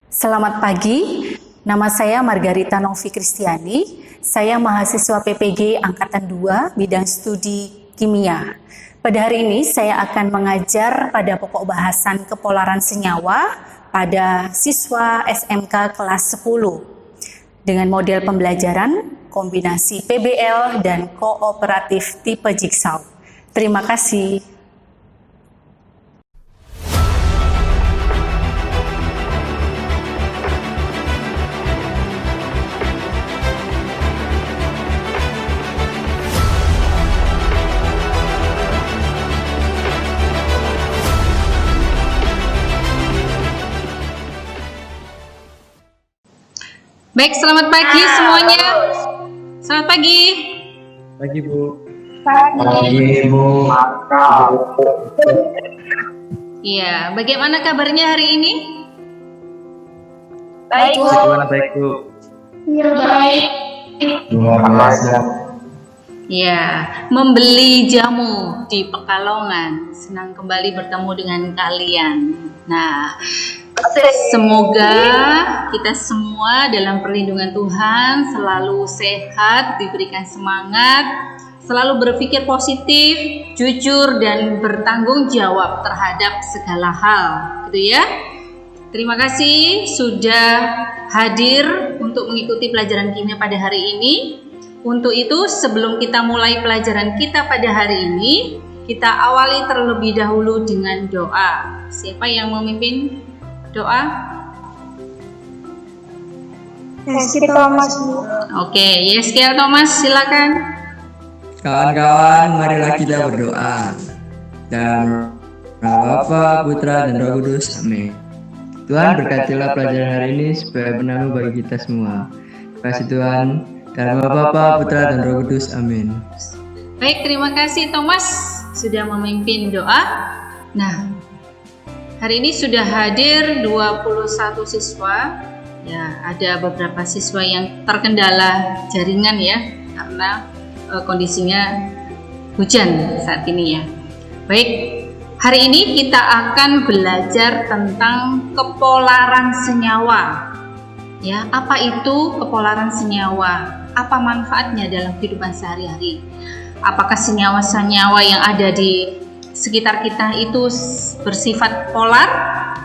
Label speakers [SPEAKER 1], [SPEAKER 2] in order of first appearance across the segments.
[SPEAKER 1] Selamat pagi, nama saya Margarita Novi Kristiani. Saya mahasiswa PPG Angkatan 2 bidang studi kimia. Pada hari ini saya akan mengajar pada pokok bahasan kepolaran senyawa pada siswa SMK kelas 10 dengan model pembelajaran kombinasi PBL dan kooperatif tipe jigsaw. Terima kasih.
[SPEAKER 2] Baik, selamat pagi semuanya. Selamat pagi.
[SPEAKER 3] Pagi, Bu.
[SPEAKER 4] Pagi, Bu.
[SPEAKER 2] Iya, bagaimana kabarnya hari ini?
[SPEAKER 4] Baik, Bu.
[SPEAKER 3] Bagaimana baik, Bu?
[SPEAKER 4] Ya, baik. Luar biasa.
[SPEAKER 2] Ya, membeli jamu di Pekalongan. Senang kembali bertemu dengan kalian. Nah, semoga kita semua dalam perlindungan Tuhan selalu sehat, diberikan semangat, selalu berpikir positif, jujur, dan bertanggung jawab terhadap segala hal, gitu ya. Terima kasih sudah hadir untuk mengikuti pelajaran kimia pada hari ini. Untuk itu, sebelum kita mulai pelajaran kita pada hari ini, kita awali terlebih dahulu dengan doa. Siapa yang memimpin doa?
[SPEAKER 4] Yeskiel Thomas.
[SPEAKER 2] Oke, Yeskiel Thomas, silakan.
[SPEAKER 5] Kawan-kawan, marilah kita berdoa. Dan nama Bapa, Putra, dan Roh Kudus. Amin. Tuhan berkatilah pelajaran hari ini supaya bermanfaat bagi kita semua. Terima kasih Tuhan. Dalam nama Bapa, Putra, dan Roh Kudus. Amin.
[SPEAKER 2] Baik, terima kasih Thomas sudah memimpin doa. Nah, hari ini sudah hadir 21 siswa. Ya, ada beberapa siswa yang terkendala jaringan ya, karena kondisinya hujan saat ini ya. Baik, hari ini kita akan belajar tentang kepolaran senyawa. Ya, apa itu kepolaran senyawa? Apa manfaatnya dalam kehidupan sehari-hari? Apakah senyawa-senyawa yang ada di sekitar kita itu bersifat polar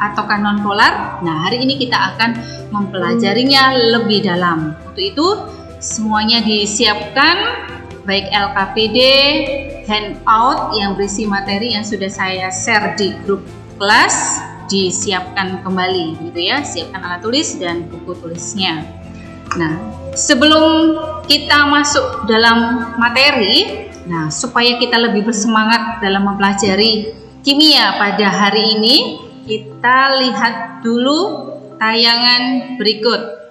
[SPEAKER 2] ataukah non polar? Nah, hari ini kita akan mempelajarinya lebih dalam. Untuk itu, semuanya disiapkan, baik LKPD, handout yang berisi materi yang sudah saya share di grup kelas, disiapkan kembali, gitu ya. Siapkan alat tulis dan buku tulisnya. Nah, sebelum kita masuk dalam materi, nah, supaya kita lebih bersemangat dalam mempelajari kimia pada hari ini, kita lihat dulu tayangan berikut.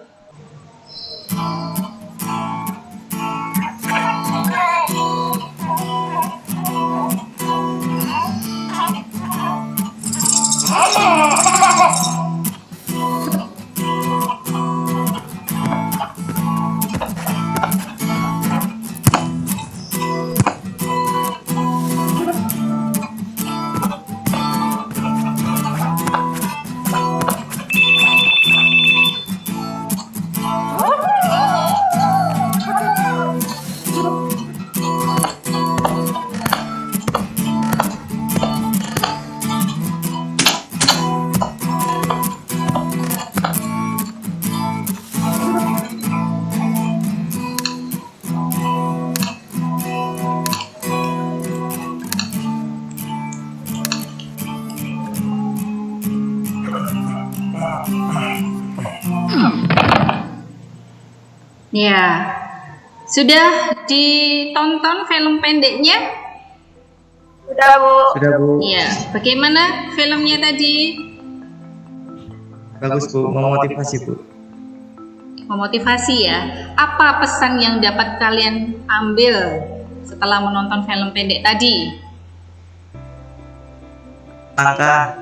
[SPEAKER 2] Ya, sudah ditonton film pendeknya?
[SPEAKER 4] Sudah, Bu.
[SPEAKER 3] Sudah, Bu.
[SPEAKER 2] Ya, bagaimana filmnya tadi?
[SPEAKER 3] Bagus, Bu. Memotivasi, Bu.
[SPEAKER 2] Memotivasi ya. Apa pesan yang dapat kalian ambil setelah menonton film pendek tadi?
[SPEAKER 3] Langkah.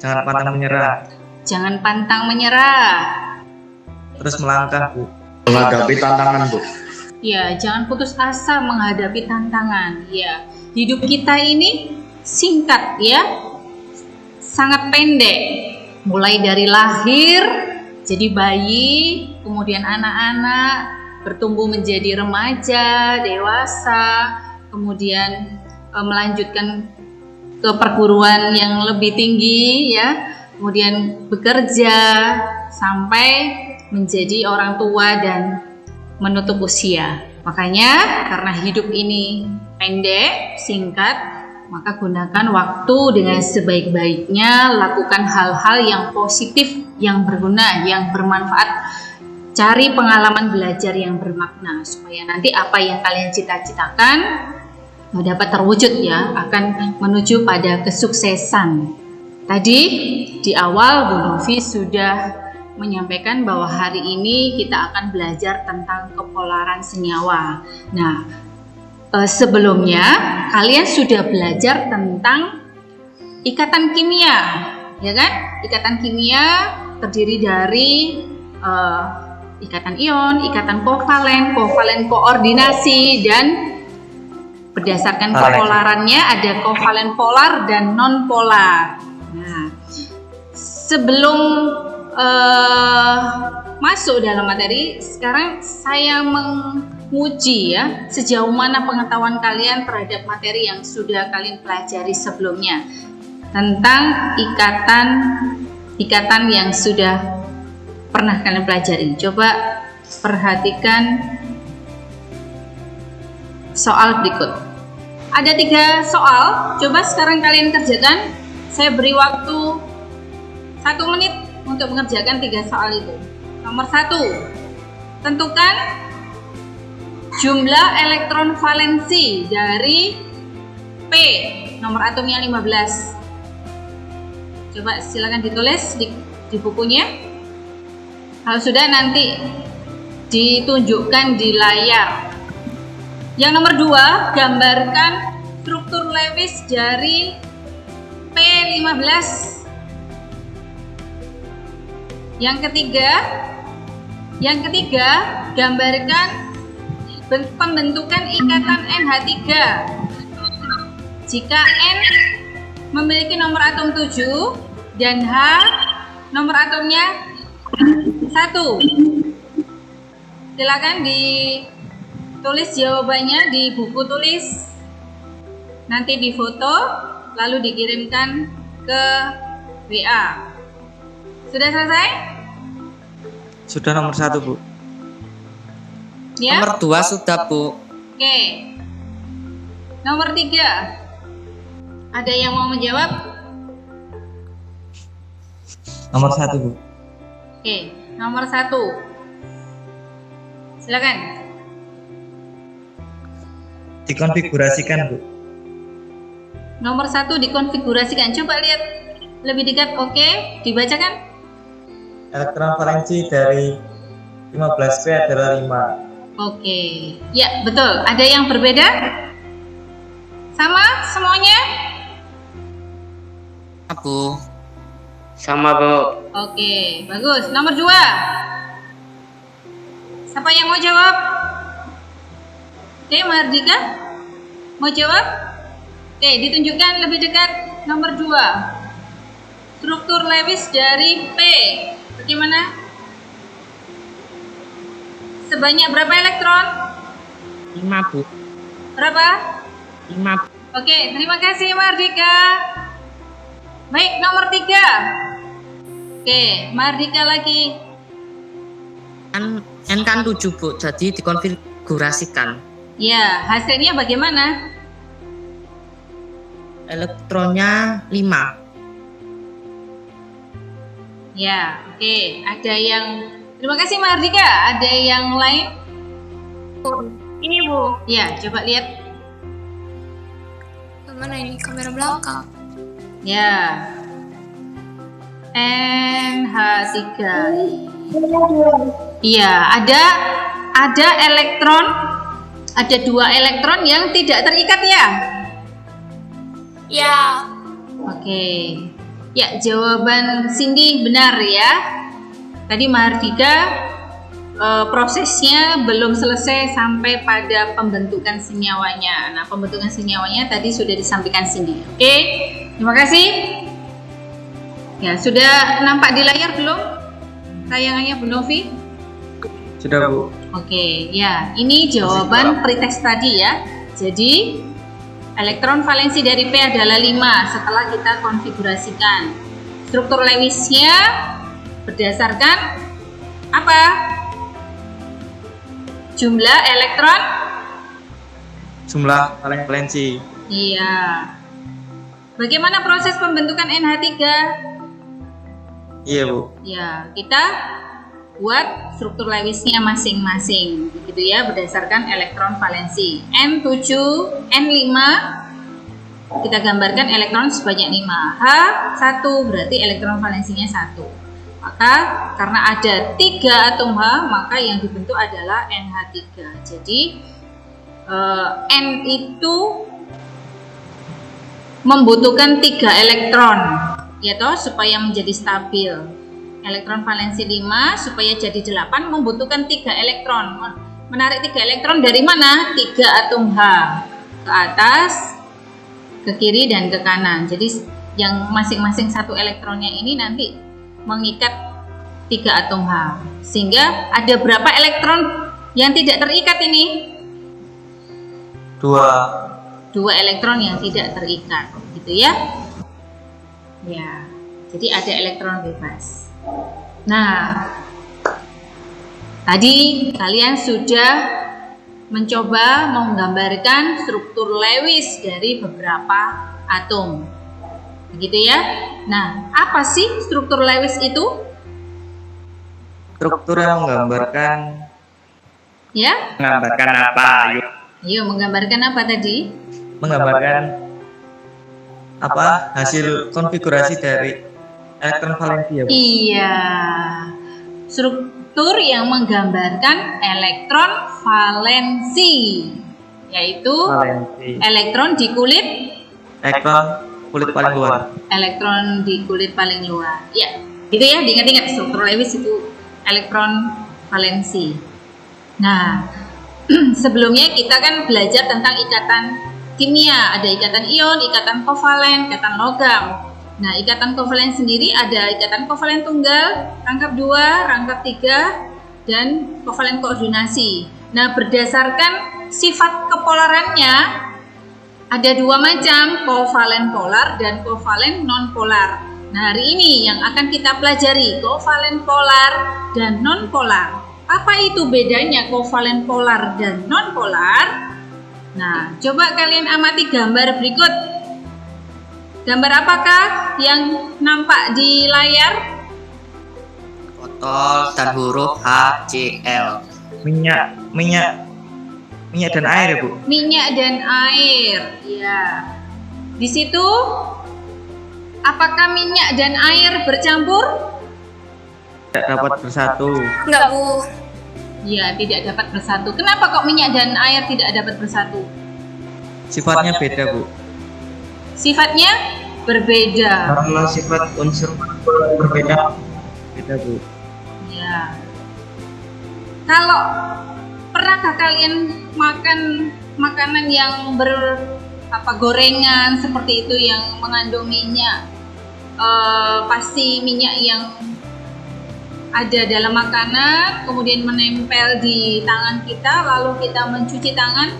[SPEAKER 3] Jangan pantang menyerah.
[SPEAKER 2] Jangan pantang menyerah.
[SPEAKER 3] Terus melangkah, Bu.
[SPEAKER 4] Menghadapi tantangan, Bu.
[SPEAKER 2] Ya, jangan putus asa menghadapi tantangan. Ya, hidup kita ini singkat ya, sangat pendek. mulai dari lahir jadi bayi, kemudian anak-anak bertumbuh menjadi remaja, dewasa, kemudian melanjutkan ke perguruan yang lebih tinggi ya, kemudian bekerja sampai menjadi orang tua dan menutup usia. Makanya karena hidup ini pendek, singkat, maka gunakan waktu dengan sebaik-baiknya, lakukan hal-hal yang positif, yang berguna, yang bermanfaat. Cari pengalaman belajar yang bermakna supaya nanti apa yang kalian cita-citakan dapat terwujud ya, akan menuju pada kesuksesan. Tadi di awal Bu Novi sudah menyampaikan bahwa hari ini kita akan belajar tentang kepolaran senyawa. Nah, sebelumnya kalian sudah belajar tentang ikatan kimia, ya kan? Ikatan kimia terdiri dari ikatan ion, ikatan kovalen, kovalen koordinasi, dan berdasarkan kepolarannya ada kovalen polar dan non polar. Nah, sebelum masuk dalam materi, sekarang saya menguji ya sejauh mana pengetahuan kalian terhadap materi yang sudah kalian pelajari sebelumnya tentang ikatan yang sudah pernah kalian pelajari. Coba perhatikan soal berikut. Ada 3 soal, coba sekarang kalian kerjakan. Saya beri waktu 1 menit untuk mengerjakan 3 soal itu. Nomor 1, tentukan jumlah elektron valensi dari P, nomor atomnya 15. Coba silakan ditulis di bukunya. Kalau sudah, nanti ditunjukkan di layar. Yang nomor 2, gambarkan struktur Lewis dari P15. Yang ketiga, gambarkan pembentukan ikatan NH3 jika N memiliki nomor atom 7 dan H nomor atomnya 1. Silakan ditulis jawabannya di buku tulis, nanti difoto lalu dikirimkan ke WA. Sudah selesai?
[SPEAKER 3] Sudah nomor 1, Bu.
[SPEAKER 2] Ya?
[SPEAKER 6] Nomor 2 sudah, Bu.
[SPEAKER 2] Oke. Nomor 3. Ada yang mau menjawab?
[SPEAKER 3] Nomor 1, Bu.
[SPEAKER 2] Oke, nomor 1. Silakan.
[SPEAKER 3] Dikonfigurasikan, Bu.
[SPEAKER 2] Nomor 1 dikonfigurasikan. Coba lihat lebih dekat. Oke, dibacakan.
[SPEAKER 3] Elektron valensi dari 15P adalah 5.
[SPEAKER 2] Oke. Ya, betul. Ada yang berbeda? Sama semuanya?
[SPEAKER 6] Bu.
[SPEAKER 4] Sama, Bu.
[SPEAKER 2] Oke, bagus. Nomor 2. Siapa yang mau jawab? Oke, Mardika mau jawab? Oke, ditunjukkan lebih dekat. Nomor 2. Struktur Lewis dari P bagaimana? Sebanyak berapa elektron?
[SPEAKER 6] 5, Bu.
[SPEAKER 2] Berapa?
[SPEAKER 6] 5.
[SPEAKER 2] Oke, terima kasih Mardika. Baik, nomor 3. Oke, Mardika lagi.
[SPEAKER 6] N kan 7, Bu. Jadi dikonfigurasikan.
[SPEAKER 2] Ya, hasilnya bagaimana?
[SPEAKER 6] Elektronnya 5.
[SPEAKER 2] Ya, oke. Ada yang... Terima kasih Mardika. Ada yang lain?
[SPEAKER 4] Ini, Bu.
[SPEAKER 2] Ya, coba lihat.
[SPEAKER 7] Mana ini kamera belakang?
[SPEAKER 2] Ya. NH3. Iya, ada elektron, ada 2 elektron yang tidak terikat ya?
[SPEAKER 7] Ya.
[SPEAKER 2] Oke. Ya, jawaban Cindy benar ya. Tadi Mardika prosesnya belum selesai sampai pada pembentukan senyawanya. Nah, pembentukan senyawanya tadi sudah disampaikan Cindy. Oke, terima kasih. Ya, sudah nampak di layar belum? Tayangannya Bu Novi?
[SPEAKER 3] Sudah Bu.
[SPEAKER 2] Oke, ya, ini jawaban pretest tadi ya. Jadi, elektron valensi dari P adalah 5 setelah kita konfigurasikan. Struktur Lewisnya berdasarkan apa? Jumlah elektron?
[SPEAKER 3] Jumlah valensi.
[SPEAKER 2] Iya. Bagaimana proses pembentukan NH3?
[SPEAKER 3] Iya Bu.
[SPEAKER 2] Ya, kita buat struktur Lewisnya masing-masing, begitu ya, berdasarkan elektron valensi. N7, N5, kita gambarkan elektron sebanyak 5. H1 berarti elektron valensinya 1. Maka karena ada 3 atom H, maka yang dibentuk adalah NH3. Jadi N itu membutuhkan 3 elektron, ya toh, supaya menjadi stabil. Elektron valensi 5 supaya jadi 8 membutuhkan 3 elektron. Menarik 3 elektron dari mana? 3 atom H ke atas, ke kiri dan ke kanan. Jadi yang masing-masing 1 elektronnya ini nanti mengikat 3 atom H. Sehingga ada berapa elektron yang tidak terikat ini?
[SPEAKER 3] 2
[SPEAKER 2] elektron yang tidak terikat, gitu ya. Ya. Jadi ada elektron bebas. Nah, tadi kalian sudah mencoba menggambarkan struktur Lewis dari beberapa atom, begitu ya. Nah, apa sih struktur Lewis itu?
[SPEAKER 3] Struktur yang menggambarkan
[SPEAKER 2] Ya,
[SPEAKER 4] apa?
[SPEAKER 2] yuk menggambarkan apa tadi?
[SPEAKER 3] menggambarkan apa hasil konfigurasi dari elektron valensi ya Bu?
[SPEAKER 2] Iya, struktur yang menggambarkan elektron valensi, yaitu
[SPEAKER 3] Valensi.
[SPEAKER 2] elektron di kulit,
[SPEAKER 3] Elektron kulit paling luar.
[SPEAKER 2] elektron di kulit paling luar. Ya, gitu ya, diingat-ingat struktur Lewis itu elektron valensi. Nah, sebelumnya kita kan belajar tentang ikatan kimia, ada ikatan ion, ikatan kovalen, ikatan logam. Nah, ikatan kovalen sendiri ada ikatan kovalen tunggal, rangkap 2, rangkap 3, dan kovalen koordinasi. Nah, berdasarkan sifat kepolarannya ada 2 macam, kovalen polar dan kovalen non-polar. Nah, hari ini yang akan kita pelajari kovalen polar dan non-polar. Apa itu bedanya kovalen polar dan non-polar? Nah, coba kalian amati gambar berikut. Gambar apakah yang nampak di layar?
[SPEAKER 6] Botol dan huruf HCl.
[SPEAKER 3] Minyak dan air ya Bu.
[SPEAKER 2] Minyak dan air. Ya. Di situ apakah minyak dan air bercampur?
[SPEAKER 3] Tidak dapat bersatu.
[SPEAKER 7] Enggak, Bu.
[SPEAKER 2] Ya, tidak dapat bersatu. Kenapa kok minyak dan air tidak dapat bersatu?
[SPEAKER 3] Sifatnya beda Bu.
[SPEAKER 2] Sifatnya berbeda.
[SPEAKER 3] Karena sifat unsur berbeda Bu.
[SPEAKER 2] Ya. Kalau pernahkah kalian makan makanan yang gorengan seperti itu yang mengandung minyak? Pasti minyak yang ada dalam makanan kemudian menempel di tangan kita, lalu kita mencuci tangan,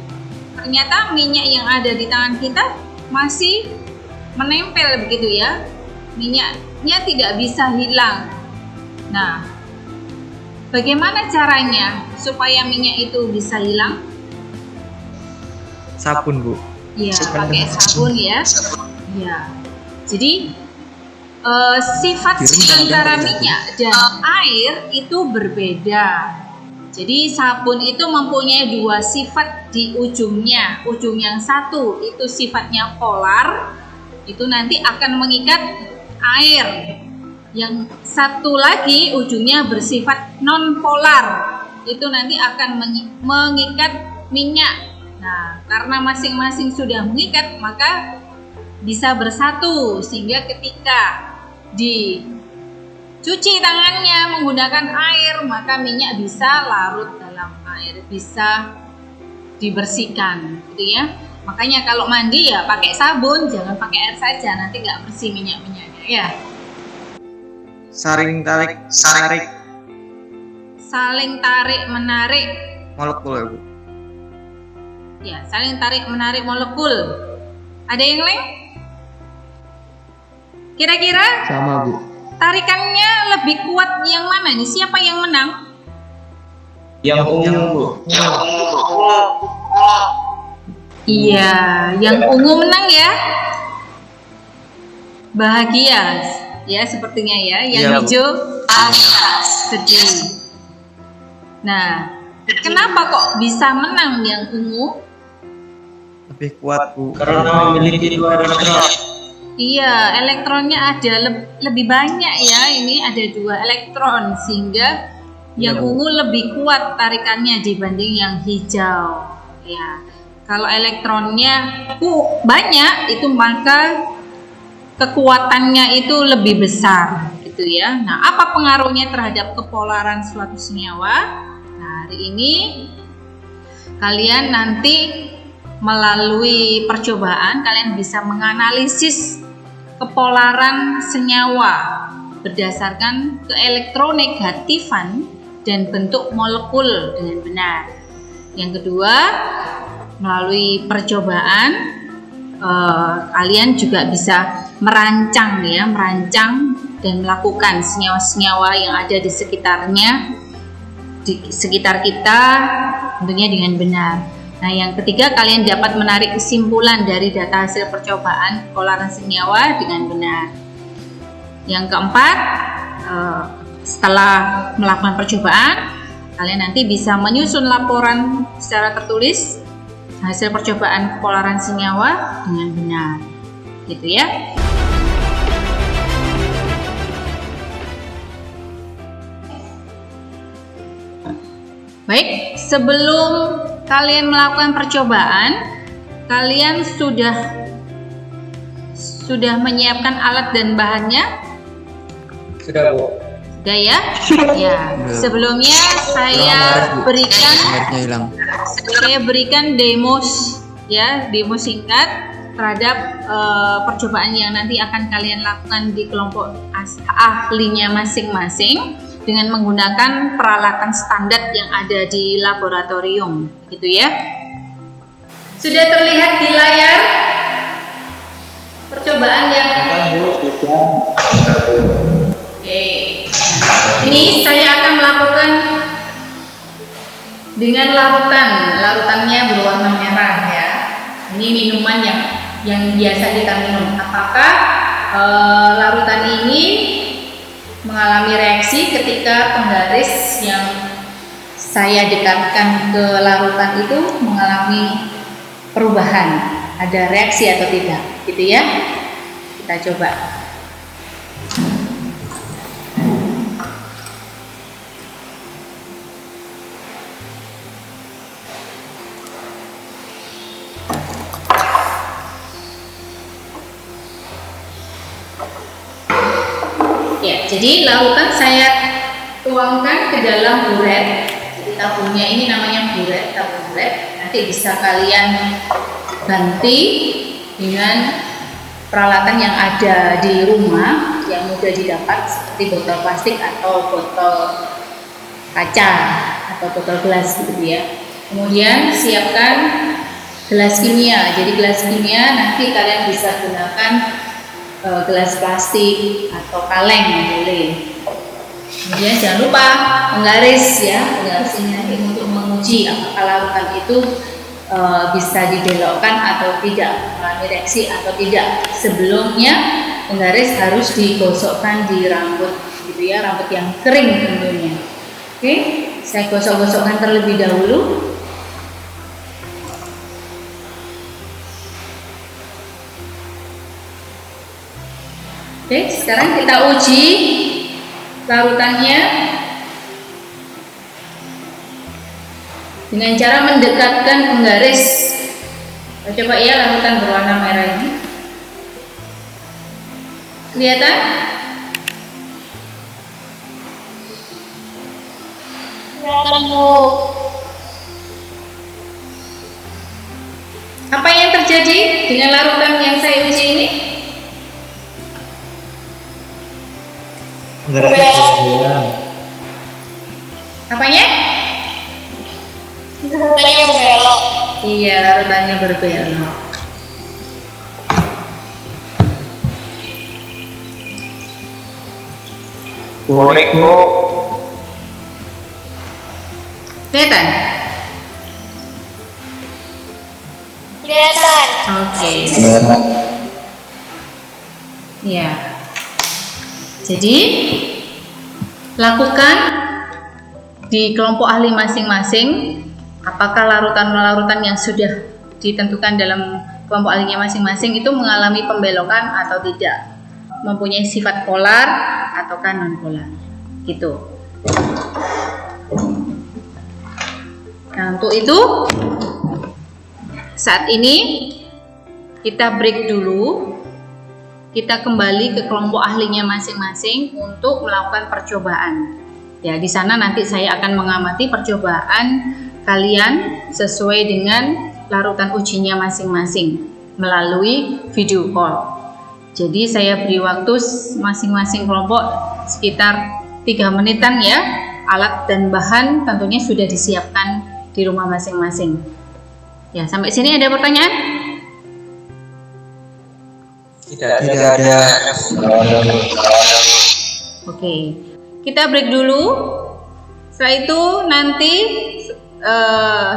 [SPEAKER 2] ternyata minyak yang ada di tangan kita masih menempel, begitu ya, minyaknya tidak bisa hilang. Nah, bagaimana caranya supaya minyak itu bisa hilang?
[SPEAKER 3] Sabun Bu.
[SPEAKER 2] Ya, pakai sabun ya. Ya, jadi sifat antara minyak dan air itu berbeda. Jadi sabun itu mempunyai 2 sifat di ujungnya. Ujung yang satu itu sifatnya polar, itu nanti akan mengikat air. Yang satu lagi ujungnya bersifat non polar, itu nanti akan mengikat minyak. Nah, karena masing-masing sudah mengikat, maka bisa bersatu, sehingga ketika dicuci tangannya menggunakan air, maka minyak bisa larut dalam air, bisa dibersihkan, gitu ya. Makanya kalau mandi ya pakai sabun, jangan pakai air saja, nanti nggak bersih minyak-minyaknya ya.
[SPEAKER 3] saling tarik menarik
[SPEAKER 2] Saling tarik menarik.
[SPEAKER 3] molekul ya, Bu.
[SPEAKER 2] Ya, saling tarik menarik molekul. Ada yang lain? Kira-kira
[SPEAKER 5] Sama, Bu.
[SPEAKER 2] tarikannya lebih kuat yang mana nih? Siapa yang menang?
[SPEAKER 3] Yang ungu, Bu.
[SPEAKER 2] Iya, yang ungu menang ya. Bahagia ya sepertinya ya. Yang
[SPEAKER 3] Iya, Bu.
[SPEAKER 2] hijau sedih. Nah, kenapa kok bisa menang yang ungu?
[SPEAKER 3] Lebih kuat, Bu. Karena memiliki 2 elektron.
[SPEAKER 2] Iya, elektronnya ada lebih banyak ya. Ini ada 2 elektron sehingga yang
[SPEAKER 3] Iya, Bu.
[SPEAKER 2] ungu lebih kuat tarikannya dibanding yang hijau. Ya, kalau elektronnya banyak itu maka kekuatannya itu lebih besar, gitu ya. Nah, apa pengaruhnya terhadap kepolaran suatu senyawa? Nah, hari ini kalian nanti melalui percobaan kalian bisa menganalisis kepolaran senyawa berdasarkan keelektronegatifan dan bentuk molekul dengan benar. Yang kedua, melalui percobaan kalian juga bisa merancang dan melakukan senyawa-senyawa yang ada di sekitar kita tentunya dengan benar. Nah, yang ketiga, kalian dapat menarik kesimpulan dari data hasil percobaan kepolaran senyawa dengan benar. Yang keempat, setelah melakukan percobaan, kalian nanti bisa menyusun laporan secara tertulis hasil percobaan kepolaran senyawa dengan benar. Gitu ya. Baik, sebelum kalian melakukan percobaan, kalian sudah menyiapkan alat dan bahannya?
[SPEAKER 3] Sudah, Bu.
[SPEAKER 2] Sudah ya? Ya. Sebelumnya saya berikan demo singkat terhadap percobaan yang nanti akan kalian lakukan di kelompok ahlinya masing-masing dengan menggunakan peralatan standar yang ada di laboratorium, gitu ya. Sudah terlihat di layar percobaan yang Oke. Ini saya akan melakukan dengan larutannya berwarna merah ya. Ini minuman yang biasa kita minum. Apakah larutan ini mengalami reaksi ketika penggaris yang saya dekatkan ke larutan itu mengalami perubahan, ada reaksi atau tidak, gitu ya. Kita coba. Ya, jadi larutan saya tuangkan ke dalam buret. Jadi tabungnya ini namanya buret, tabung buret. Nanti bisa kalian ganti dengan peralatan yang ada di rumah yang mudah didapat seperti botol plastik atau botol kaca atau botol gelas gitu ya. Kemudian siapkan gelas kimia. Jadi gelas kimia nanti kalian bisa gunakan gelas plastik atau kaleng boleh. Kemudian jangan lupa penggaris ya, penggaris ini nanti untuk menguji apakah larutan itu bisa dibelokkan atau tidak, mengalami reaksi atau tidak. Sebelumnya penggaris harus digosokkan di rambut, gitu ya, rambut yang kering tentunya. Oke, saya gosok-gosokkan terlebih dahulu. Oke, sekarang kita uji larutannya dengan cara mendekatkan penggaris. Coba ya larutan berwarna merah ini. Kelihatan? Apa yang terjadi dengan larutan yang saya uji ini?
[SPEAKER 3] Berbelok.
[SPEAKER 2] Apanya?
[SPEAKER 4] Larutannya berbelok.
[SPEAKER 2] Iya, larutannya berbelok.
[SPEAKER 3] Kuning, Bu.
[SPEAKER 2] Kelihatan?
[SPEAKER 4] Kelihatan.
[SPEAKER 2] Oke. Ya. Jadi, lakukan di kelompok ahli masing-masing apakah larutan-larutan yang sudah ditentukan dalam kelompok ahlinya masing-masing itu mengalami pembelokan atau tidak, mempunyai sifat polar ataukah non polar gitu. Nah, untuk itu saat ini kita break dulu, kita kembali ke kelompok ahlinya masing-masing untuk melakukan percobaan. Ya, di sana nanti saya akan mengamati percobaan kalian sesuai dengan larutan ujinya masing-masing melalui video call. Jadi saya beri waktu masing-masing kelompok sekitar 3 menitan ya. Alat dan bahan tentunya sudah disiapkan di rumah masing-masing. Ya, sampai sini ada pertanyaan?
[SPEAKER 3] Tidak ada.
[SPEAKER 2] Oke, kita break dulu. Setelah itu nanti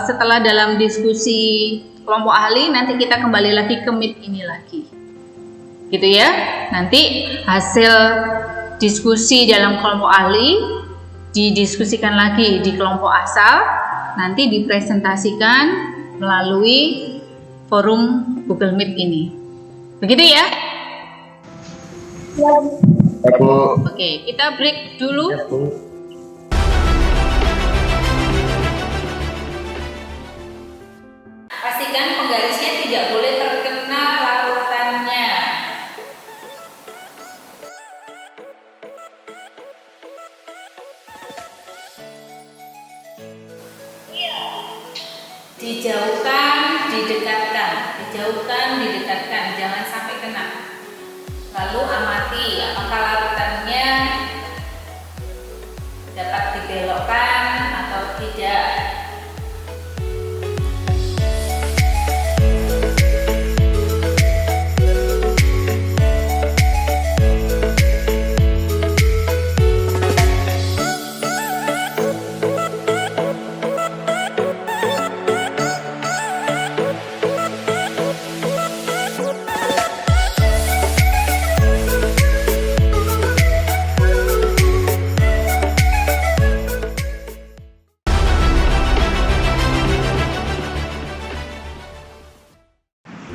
[SPEAKER 2] setelah dalam diskusi kelompok ahli nanti kita kembali lagi ke Meet ini lagi. Gitu ya. Nanti hasil diskusi dalam kelompok ahli didiskusikan lagi di kelompok asal, nanti dipresentasikan melalui forum Google Meet ini. Begitu ya? Oke, kita break dulu. Pastikan penggarisnya tidak boleh terkena larutannya. Dijauhkan, didekatkan, dijauhkan, didekatkan, jangan sampai kena. Lalu amati apakah larutannya dapat dibelokkan atau tidak.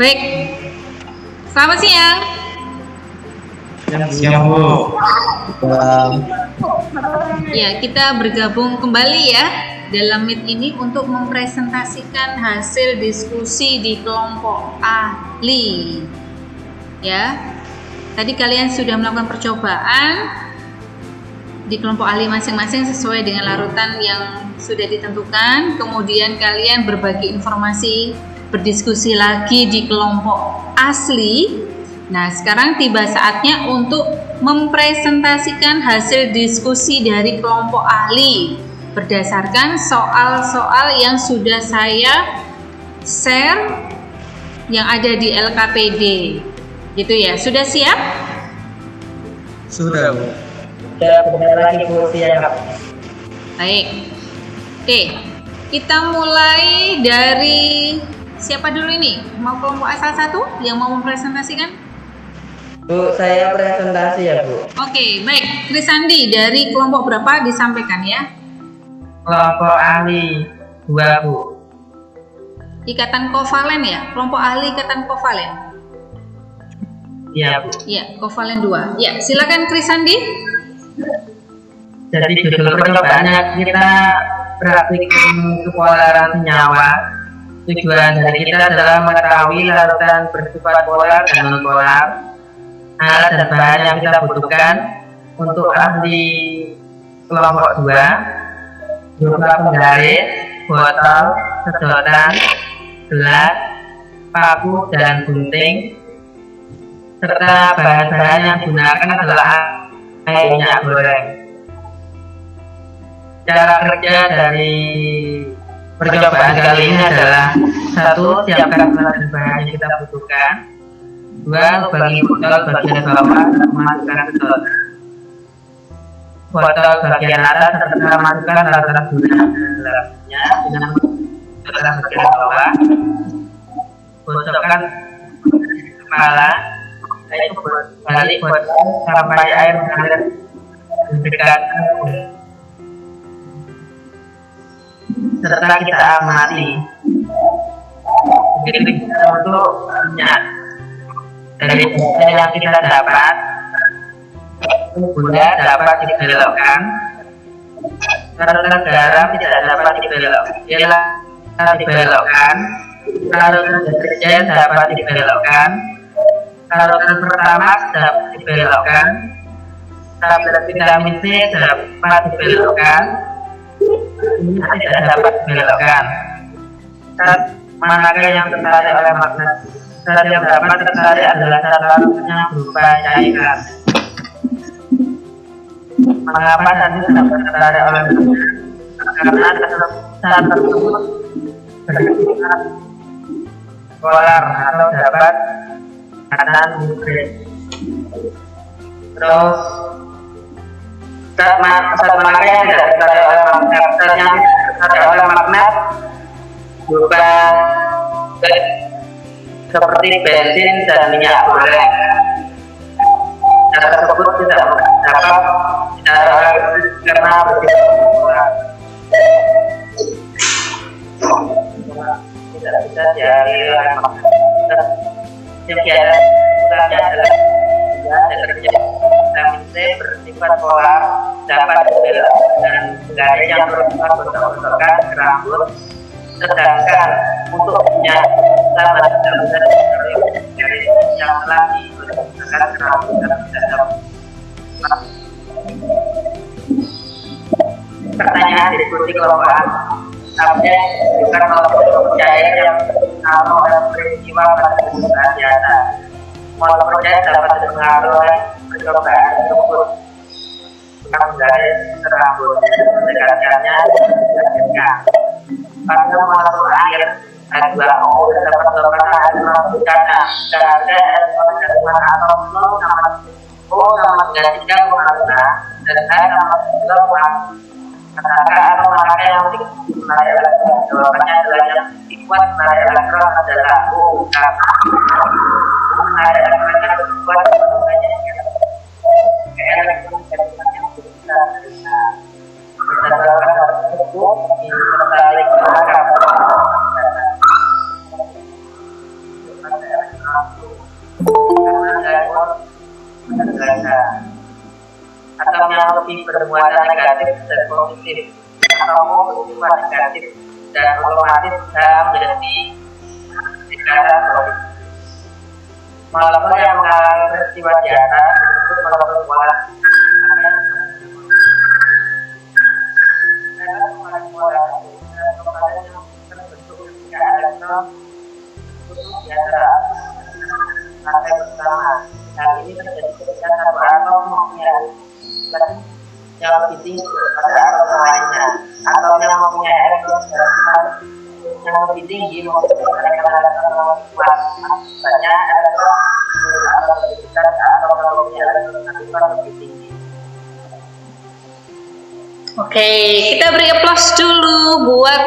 [SPEAKER 2] Baik, selamat siang.
[SPEAKER 3] Siang, Bu.
[SPEAKER 2] Ya, kita bergabung kembali ya dalam Meet ini untuk mempresentasikan hasil diskusi di kelompok ahli. Ya, tadi kalian sudah melakukan percobaan di kelompok ahli masing-masing sesuai dengan larutan yang sudah ditentukan. Kemudian kalian berbagi informasi, berdiskusi lagi di kelompok asli. Nah, sekarang tiba saatnya untuk mempresentasikan hasil diskusi dari kelompok ahli berdasarkan soal-soal yang sudah saya share yang ada di LKPD. Gitu ya, sudah siap?
[SPEAKER 3] Sudah, Bu.
[SPEAKER 5] Benar lagi Bu, siap.
[SPEAKER 2] Baik. Oke, kita mulai dari siapa dulu ini? Mau kelompok asal satu yang mau mempresentasikan?
[SPEAKER 5] Bu, saya presentasi ya Bu.
[SPEAKER 2] Oke, baik. Krisandi dari kelompok berapa disampaikan ya?
[SPEAKER 5] Kelompok ahli 2 Bu.
[SPEAKER 2] Ikatan kovalen ya? Kelompok ahli ikatan kovalen?
[SPEAKER 5] Iya Bu.
[SPEAKER 2] Ya, kovalen 2. Ya, silakan Krisandi.
[SPEAKER 5] Jadi judul percobaannya kita praktikum kepolaran senyawa. Tujuan dari kita adalah mengetahui larutan bersifat polar dan non polar. Alat dan bahan yang kita butuhkan untuk ahli kelompok 2 berupa penggaris, botol, sedotan, gelas, paku dan gunting, serta bahan-bahan yang digunakan adalah
[SPEAKER 8] minyak goreng. Cara kerja dari percobaan kali ini adalah: satu, siapkan alat dan bahan yang kita butuhkan. Dua, lubangi botol bagian bawah dan masukkan ke dalam. Botol bagian atas serta masukkan alat-alat guna dalamnya dengan menggunakan bagian bawah. Gosokkan kepala, yaitu balik botol sampai air mengalir mendekatkan serta kita amati. Begitu untuk minyak dari benda yang kita dapat, bunda dapat dibelokkan, karena garam tidak dapat dibelokkan, karena deterjen dapat dibelokkan, karena pertamax dapat dibelokkan, tablet vitamin C dapat dibelokkan, tidak dapat dibelokkan. Saat manakah yang tertarik oleh magnet? Saat yang dapat tertarik adalah saat yang berupa cairan. Mengapa tadi tidak tertarik oleh magnet? Karena saat tersebut bersifat polar atau dapat tekanan nuklir. Terus saat manakah yang tidak tertarik oleh magnet? Saat yang tertarik oleh magnet berupa seperti bensin dan minyak goreng. Cara tersebut tidak dapat karena bersifat polar. Tidak bisa dialiri oleh magnet. Sekian ukurannya adalah deterjen vitamin C bersifat polar, dapat dibelok dengan garis yang berupa kotak-kotakan ke rambut, sedangkan untuk minyak sama tidak bisa dari garis yang telah dikotakkan ke rambut dan tidak dapat. Pertanyaan diskusi kelompok. Namanya bukan kelompok cair yang sama oleh peristiwa pada kehidupan biasa. Kelompok cair dapat dipengaruhi oleh percobaan tersebut. Garis rambut mendekatkannya dilanjutkan. Pada molekul air H2O dapat merupakan air rambut kaca. Ada kandungan atom sama O sama 3 dan H sama 2 Katakan mana yang menarik elektron? Jawabannya adalah yang kuat menarik elektron adalah U. Karena menarik elektron yang kuat banyak elektron yang bisa berdasarkan tersebut ditarik ke belakang. Atau yang lebih bermuatan negatif dan positif, atau bersifat negatif dan otomatis bisa menjadi tekanan positif. Molekul yang mengalami peristiwa di atas disebut molekul polar. Molekul polar yang terbentuk ketika elektron di antara atom bersama. Hal ini terjadi ketika satu atom mempunyai yang lebih tinggi daripada atom lainnya, atau yang mempunyai elektron yang lebih tinggi mempunyai elektron yang lebih kuat. Banyak elektron atau lebih atau mempunyai elektron lebih tinggi.
[SPEAKER 2] Oke, kita beri applause dulu buat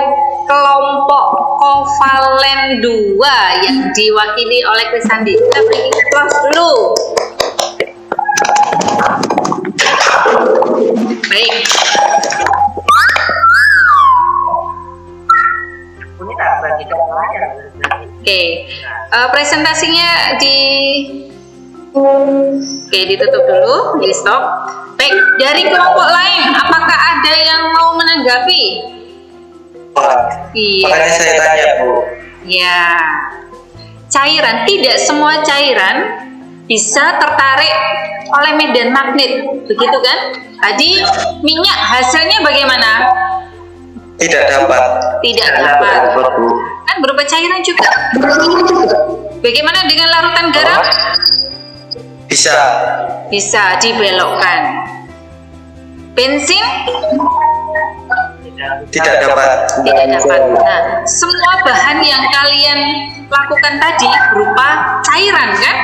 [SPEAKER 2] kelompok kovalen 2 yang diwakili oleh Krisandi. Kita beri applause dulu. Baik. Oke, presentasinya ditutup dulu, di stop. Baik, dari kelompok lain, apakah ada yang mau menanggapi? Iya.
[SPEAKER 3] Makanya saya tanya, Bu.
[SPEAKER 2] Ya, cairan, tidak semua cairan bisa tertarik oleh medan magnet, begitu kan? Tadi minyak hasilnya bagaimana?
[SPEAKER 3] Tidak dapat.
[SPEAKER 2] Tidak dapat. Kan berupa cairan juga. Bagaimana dengan larutan garam?
[SPEAKER 3] Bisa.
[SPEAKER 2] Bisa dibelokkan. Bensin
[SPEAKER 3] Tidak dapat.
[SPEAKER 2] tidak dapat. Nah, semua bahan yang kalian lakukan tadi berupa cairan kan?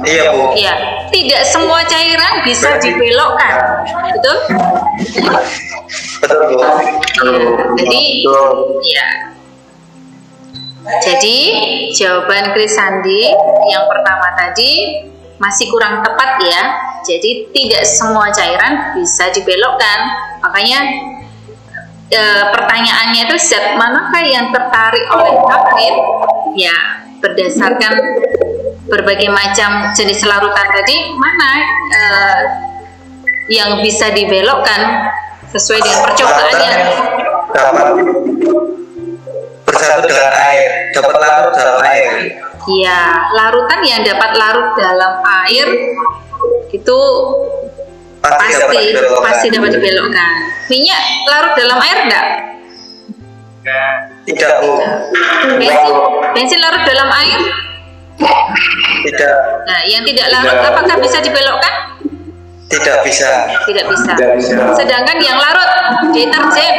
[SPEAKER 3] Iya, Bu.
[SPEAKER 2] Iya, tidak semua cairan bisa dibelokkan, betul?
[SPEAKER 3] Betul, Bu.
[SPEAKER 2] Jadi, ya. Jadi jawaban Krisandi yang pertama tadi masih kurang tepat ya. Jadi tidak semua cairan bisa dibelokkan. Makanya pertanyaannya itu zat manakah yang tertarik oleh magnet? Ya, berdasarkan berbagai macam jenis larutan tadi, mana yang bisa dibelokkan sesuai dengan percobaannya.
[SPEAKER 3] Dapat bersatu dengan air, dapat larut dalam air.
[SPEAKER 2] Ya, larutan yang dapat larut dalam air itu pasti dapat dibelokkan. Minyak larut dalam air enggak?
[SPEAKER 3] Tidak, Bu.
[SPEAKER 2] Bensin larut dalam air?
[SPEAKER 3] Tidak.
[SPEAKER 2] Nah, yang tidak larut apakah bisa dibelokkan?
[SPEAKER 3] Tidak bisa.
[SPEAKER 2] Tidak bisa. Sedangkan yang larut deterjen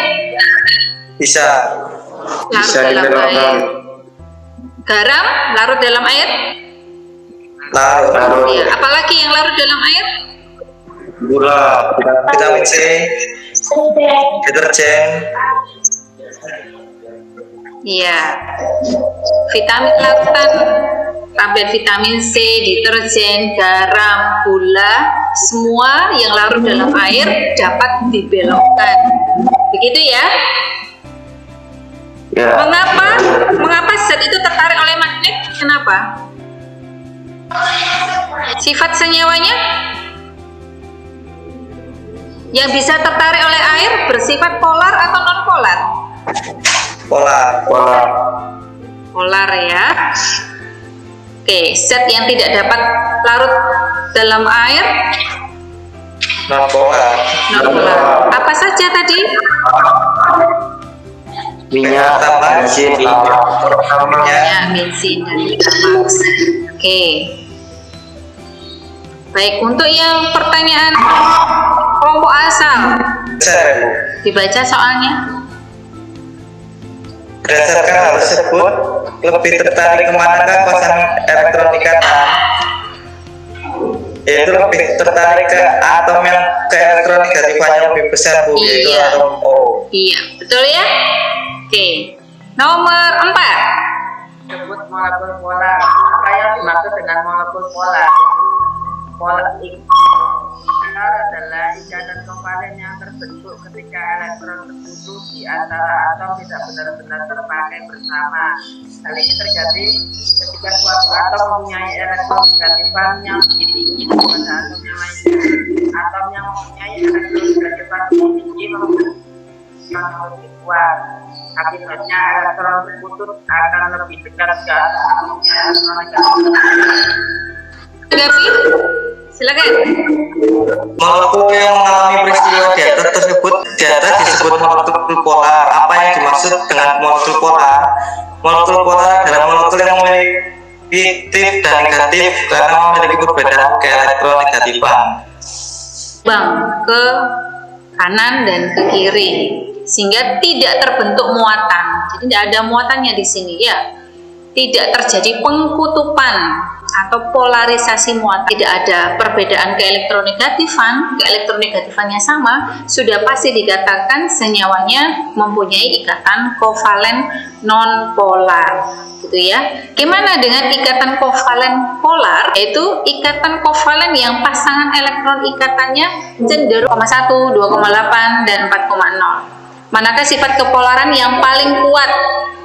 [SPEAKER 3] Bisa.
[SPEAKER 2] larut dalam air. Garam larut dalam air?
[SPEAKER 3] Larut.
[SPEAKER 2] Ya, apalagi yang larut dalam air?
[SPEAKER 3] Gula. Vitamin C. Deterjen.
[SPEAKER 2] Iya. Vitamin larutan, tablet vitamin C, deterjen, garam, gula, semua yang larut dalam air dapat dibelokkan. Begitu ya?
[SPEAKER 3] Ya.
[SPEAKER 2] Mengapa zat itu tertarik oleh magnet? Kenapa? Sifat senyawanya? Yang bisa tertarik oleh air bersifat polar atau non polar?
[SPEAKER 3] Polar.
[SPEAKER 2] Polar ya. Oke, zat yang tidak dapat larut dalam air
[SPEAKER 3] Non polar.
[SPEAKER 2] non polar. Apa saja tadi?
[SPEAKER 3] Minyak, bensin,
[SPEAKER 2] Minyak, bensin, dan Pertamax. Oke. Baik, untuk yang pertanyaan kelompok asal, dibaca soalnya.
[SPEAKER 3] Berdasarkan hal tersebut, lebih tertarik kemanakah pasangan elektron ikatan? Yaitu lebih tertarik ke atom yang ke elektronegatifannya lebih besar, Bu, yaitu
[SPEAKER 2] Iya.
[SPEAKER 3] atom O.
[SPEAKER 2] Iya, betul ya? Oke. Nomor 4.
[SPEAKER 8] Disebut molekul polar. Apa yang dimaksud dengan molekul polar? Polar adalah ikatan kovalen yang terbentuk ketika elektron tertutup di antara atom tidak benar-benar terpakai bersama. Hal ini terjadi ketika suatu atom mempunyai elektron negatifan yang lebih tinggi daripada atom yang lainnya. Atom yang mempunyai elektron negatifan lebih tinggi membutuhkan lebih kuat. Akibatnya elektron terputus akan lebih dekat ke atomnya elektron negatif.
[SPEAKER 2] Gavi, silakan.
[SPEAKER 3] Molekul yang mengalami peristiwa di atas disebut molekul polar. Apa yang dimaksud dengan molekul polar? Molekul polar adalah molekul yang memiliki tip dan negatif karena memiliki perbedaan keelektronegatifan.
[SPEAKER 2] Bang, ke kanan dan ke kiri, sehingga tidak terbentuk muatan. Jadi tidak ada muatannya di sini ya. Tidak terjadi pengkutupan atau polarisasi muatan. Tidak ada perbedaan keelektronegatifannya sama, sudah pasti dikatakan senyawanya mempunyai ikatan kovalen non polar, gitu ya. Gimana dengan ikatan kovalen polar? Yaitu ikatan kovalen yang pasangan elektron ikatannya cenderung 1, 2,8 dan 4,0. Manakah sifat kepolaran yang paling kuat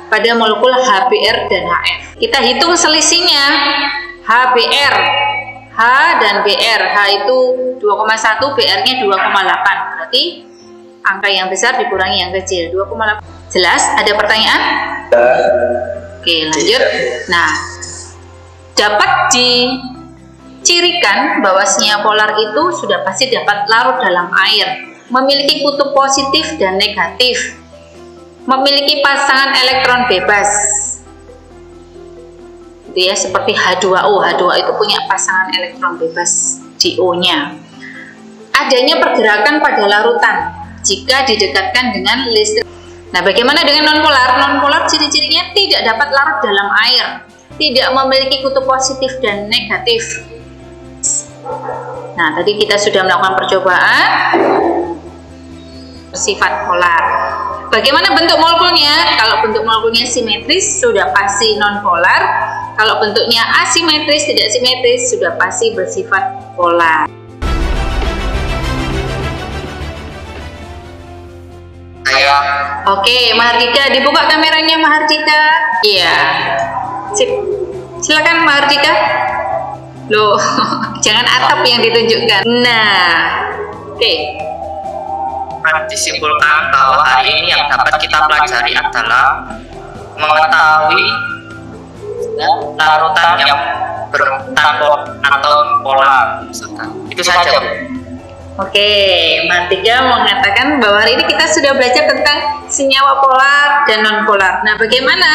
[SPEAKER 2] pada molekul HBr dan HF? Kita hitung selisihnya. HBr, H dan Br. H itu 2,1, Br-nya 2,8. Berarti angka yang besar dikurangi yang kecil, 2,8. Jelas? Ada pertanyaan? Oke, lanjut. Nah, dapat dicirikan bahwa sinyal polar itu sudah pasti dapat larut dalam air, memiliki kutub positif dan negatif, memiliki pasangan elektron bebas, gitu gitu ya, seperti H2O. H2O itu punya pasangan elektron bebas di O-nya. Adanya pergerakan pada larutan jika didekatkan dengan listrik. Nah, bagaimana dengan nonpolar? Nonpolar ciri-cirinya tidak dapat larut dalam air, tidak memiliki kutub positif dan negatif. Nah, tadi kita sudah melakukan percobaan bersifat polar. Bagaimana bentuk molekulnya? Kalau bentuk molekulnya simetris sudah pasti nonpolar. Kalau bentuknya asimetris, tidak simetris, sudah pasti bersifat polar.
[SPEAKER 6] Saya
[SPEAKER 2] Oke, Mahardika, dibuka kameranya Mahardika. Iya. Sip. Silakan Mahardika. Loh, jangan atap yang ditunjukkan. Nah, oke.
[SPEAKER 6] disimpulkan bahwa hari ini yang dapat kita pelajari adalah mengetahui larutan yang bertanpol atau polar. Itu saja, Bu.
[SPEAKER 2] Oke, Mahardika mengatakan bahwa hari ini kita sudah belajar tentang senyawa polar dan non-polar. Nah, bagaimana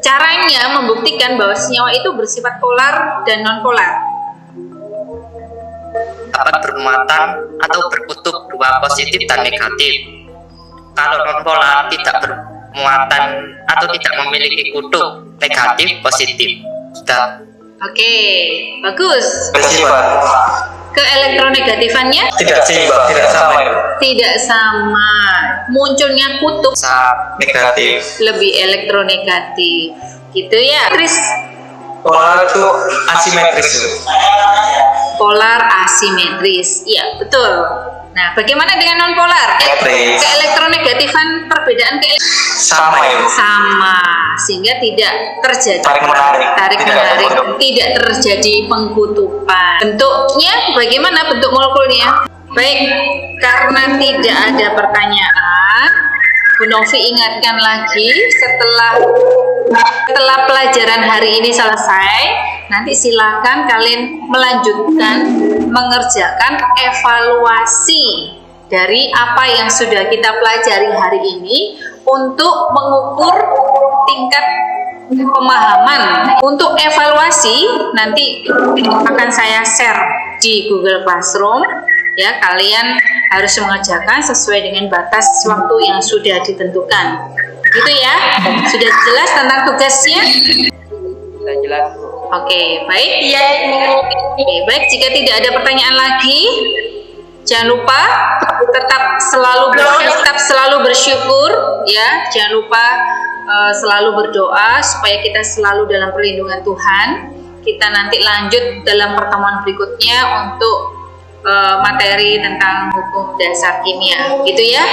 [SPEAKER 2] caranya membuktikan bahwa senyawa itu bersifat polar dan non-polar?
[SPEAKER 6] Dapat bermuatan atau berkutub dua positif dan negatif. Kalau nonpolar tidak bermuatan atau tidak memiliki kutub negatif positif. Sudah.
[SPEAKER 2] Oke, bagus.
[SPEAKER 3] bersifat
[SPEAKER 2] Ke elektronegatifannya
[SPEAKER 3] tidak seimbang, tidak sama ya.
[SPEAKER 2] tidak sama. Munculnya kutub
[SPEAKER 3] Negatif.
[SPEAKER 2] lebih elektronegatif. Gitu ya. Tris,
[SPEAKER 3] Polar itu asimetris.
[SPEAKER 2] polar asimetris. Iya, betul. Nah, bagaimana dengan nonpolar?
[SPEAKER 3] Simetris.
[SPEAKER 2] Keelektronegatifan perbedaan
[SPEAKER 3] Sama ya.
[SPEAKER 2] sama, sehingga tidak terjadi
[SPEAKER 3] Tarik menarik.
[SPEAKER 2] tidak terjadi pengkutupan. Bentuknya bagaimana bentuk molekulnya? Baik, karena tidak ada pertanyaan, Bu Novi ingatkan lagi setelah pelajaran hari ini selesai, nanti silakan kalian melanjutkan mengerjakan evaluasi dari apa yang sudah kita pelajari hari ini untuk mengukur tingkat pemahaman. Untuk evaluasi nanti akan saya share di Google Classroom. Ya, kalian harus mengerjakan sesuai dengan batas waktu yang sudah ditentukan. Gitu ya. Sudah jelas tentang tugasnya?
[SPEAKER 8] Sudah jelas, Bu.
[SPEAKER 2] Oke, baik. Oke, baik. Jika tidak ada pertanyaan lagi, jangan lupa tetap selalu bersyukur, ya. Jangan lupa selalu berdoa supaya kita selalu dalam perlindungan Tuhan. Kita nanti lanjut dalam pertemuan berikutnya untuk materi tentang hukum dasar kimia, gitu ya.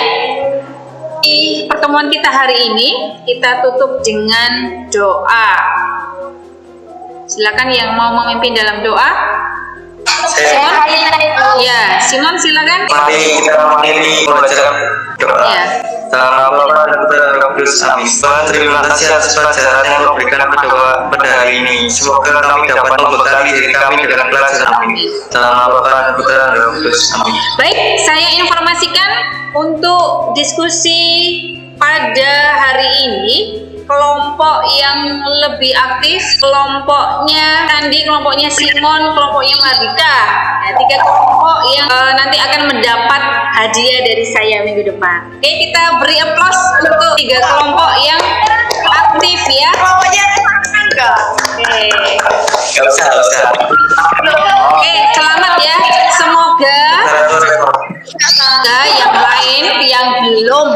[SPEAKER 2] Di pertemuan kita hari ini kita tutup dengan doa. Silakan yang mau memimpin dalam doa. Simon? Ya, Simon silakan.
[SPEAKER 3] Mari kita mengakhiri pelajaran doa.
[SPEAKER 2] Ya.
[SPEAKER 3] Dalam nama Bapa dan Putra dan Roh Kudus. Amin. Tuhan, terima kasih atas pelajaran yang kau berikan pada hari ini. Semoga kami dapat membekali diri kami dengan pelajaran ini. Dalam nama Bapa dan Putra dan Roh Kudus. Amin.
[SPEAKER 2] Baik, saya informasikan untuk diskusi pada hari ini, kelompok yang lebih aktif, kelompoknya Andi, kelompoknya Simon, kelompoknya Mahardika. Nah, 3 kelompok yang nanti akan mendapat hadiah dari saya minggu depan. Oke, kita beri aplaus untuk 3 kelompok yang aktif ya. Oke.
[SPEAKER 3] Gak usah.
[SPEAKER 2] Oke, selamat ya. Semoga yang lain yang belum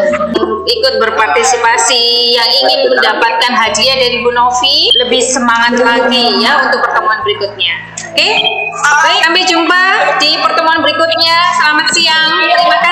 [SPEAKER 2] ikut berpartisipasi, yang ingin mendapatkan hadiah dari Bu Novi, lebih semangat lagi ya untuk pertemuan berikutnya. Oke, baik, sampai jumpa di pertemuan berikutnya. Selamat siang, terima kasih.